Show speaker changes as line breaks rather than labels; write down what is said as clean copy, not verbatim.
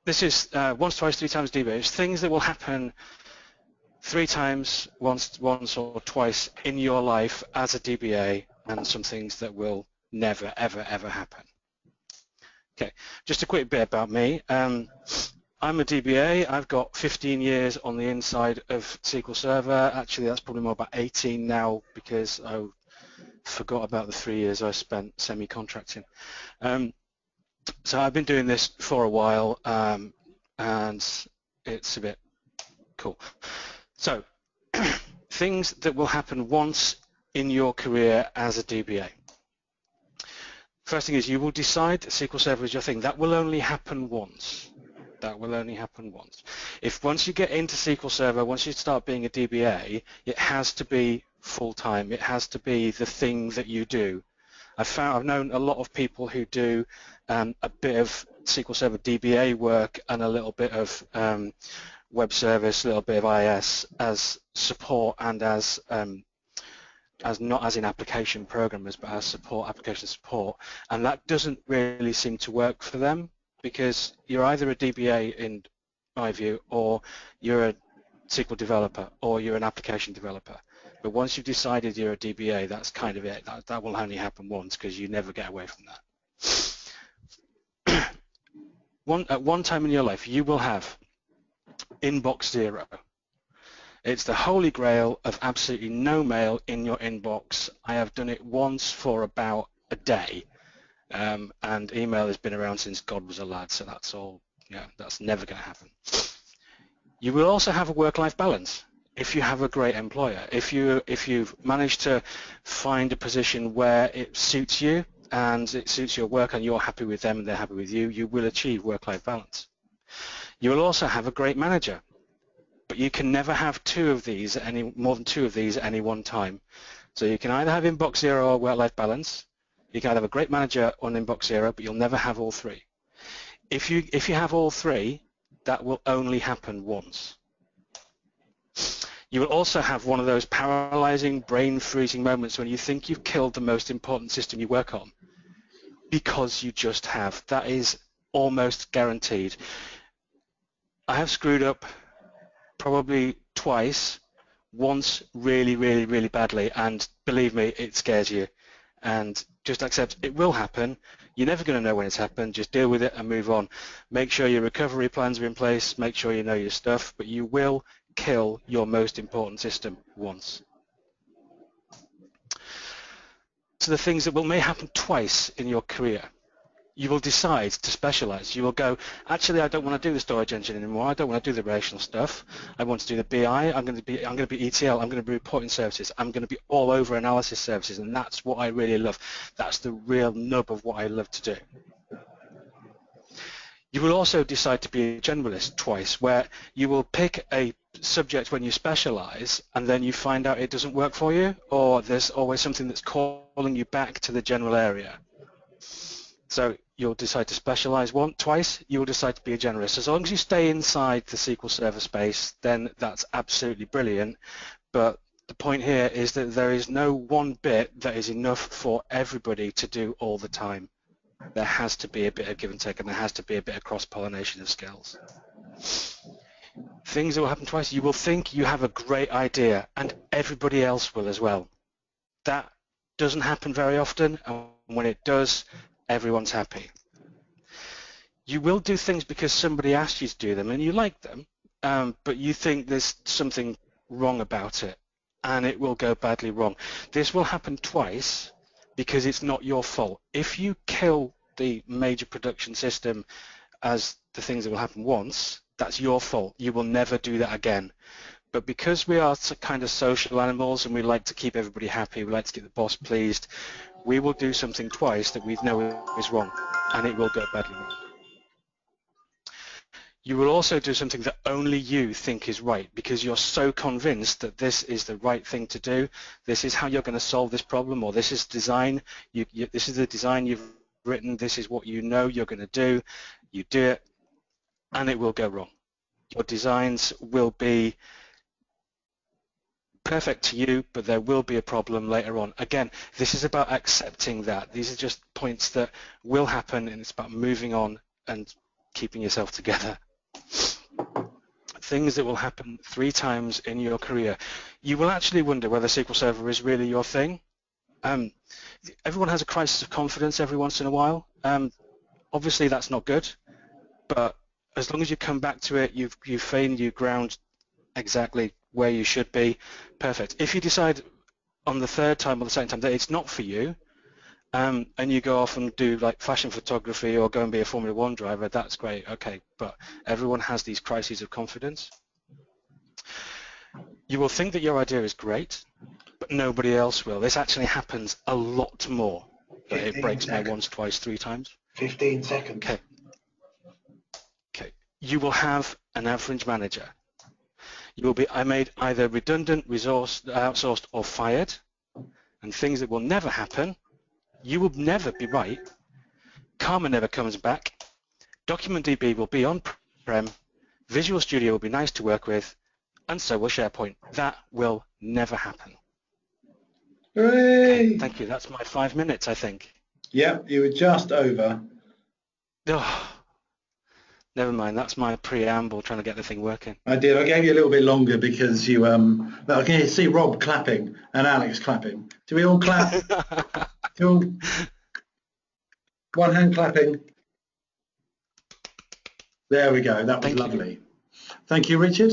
this is once, twice, three times DBA. It's things that will happen 3 times, once or twice in your life as a DBA, and some things that will never, ever, ever happen. Okay, just a quick bit about me. I'm a DBA. I've got 15 years on the inside of SQL Server. Actually, that's probably more about 18 now because I forgot about the 3 years I spent semi-contracting. So I've been doing this for a while, and it's a bit cool. So, things that will happen once in your career as a DBA. First thing is you will decide that SQL Server is your thing. That will only happen once. That will only happen once. If once you get into SQL Server, once you start being a DBA, it has to be full-time. It has to be the thing that you do. I've known a lot of people who do a bit of SQL Server DBA work and a little bit of web service, a little bit of IS as support and as not as in application programmers, but as support, application support, and that doesn't really seem to work for them because you're either a DBA in my view, or you're a SQL developer, or you're an application developer. But once you've decided you're a DBA, that's kind of it. That will only happen once because you never get away from that. At one time in your life, you will have inbox 0. It's the holy grail of absolutely no mail in your inbox. I have done it once for about a day, and email has been around since God was a lad, so that's all. Yeah, that's never going to happen. You will also have a work-life balance if you have a great employer. If you've managed to find a position where it suits you and it suits your work and you're happy with them and they're happy with you, you will achieve work-life balance. You will also have a great manager, but you can never have more than two of these at any one time. So you can either have inbox 0 or work-life balance. You can either have a great manager on inbox 0, but you'll never have all three. If you have all three, that will only happen once. You will also have one of those paralyzing, brain-freezing moments when you think you've killed the most important system you work on, because you just have. That is almost guaranteed. I have screwed up probably twice, once really, really, really badly, and believe me, it scares you. And just accept it will happen. You're never going to know when it's happened. Just deal with it and move on. Make sure your recovery plans are in place. Make sure you know your stuff, but you will kill your most important system once. So the things that may happen twice in your career. You will decide to specialize. You will go, actually, I don't want to do the storage engine anymore. I don't want to do the relational stuff. I want to do the BI. I'm going to be ETL. I'm going to be reporting services. I'm going to be all over analysis services, and that's what I really love. That's the real nub of what I love to do. You will also decide to be a generalist twice, where you will pick a subject when you specialize, and then you find out it doesn't work for you, or there's always something that's calling you back to the general area. So you'll decide to specialize twice, you will decide to be a generalist. As long as you stay inside the SQL Server space, then that's absolutely brilliant. But the point here is that there is no one bit that is enough for everybody to do all the time. There has to be a bit of give and take, and there has to be a bit of cross-pollination of skills. Things that will happen twice, you will think you have a great idea, and everybody else will as well. That doesn't happen very often, and when it does, everyone's happy. You will do things because somebody asked you to do them and you like them, but you think there's something wrong about it, and it will go badly wrong. This will happen twice because it's not your fault. If you kill the major production system as the things that will happen once, that's your fault. You will never do that again. But because we are kind of social animals and we like to keep everybody happy, we like to keep the boss pleased, we will do something twice that we know is wrong, and it will go badly wrong. You will also do something that only you think is right because you're so convinced that this is the right thing to do, this is how you're going to solve this problem, or this is design, this is the design you've written, this is what you know you're going to do, you do it, and it will go wrong. Your designs will be perfect to you, but there will be a problem later on. Again, this is about accepting that. These are just points that will happen, and it's about moving on and keeping yourself together. Things that will happen 3 times in your career. You will actually wonder whether SQL Server is really your thing. Everyone has a crisis of confidence every once in a while. Obviously that's not good, but as long as you come back to it, you've found you ground exactly where you should be, perfect. If you decide on the 3rd time or the 2nd time that it's not for you, and you go off and do like fashion photography or go and be a Formula 1 driver, that's great, okay, but everyone has these crises of confidence. You will think that your idea is great, but nobody else will. This actually happens a lot more. It breaks my once, twice, 3 times.
15 seconds.
Okay. Okay. You will have an average manager. You will be made either redundant, resourced, outsourced, or fired. And things that will never happen. You will never be right. Karma never comes back. DocumentDB will be on-prem. Visual Studio will be nice to work with, and so will SharePoint. That will never happen.
Hooray!
Okay, thank you. That's my 5 minutes, I think.
Yep, you were just over.
Oh, never mind. That's my preamble trying to get the thing working.
I did. I gave you a little bit longer because you. I can see Rob clapping and Alex clapping. Do we all clap? One hand clapping. There we go. That was lovely. Thank you, Richard.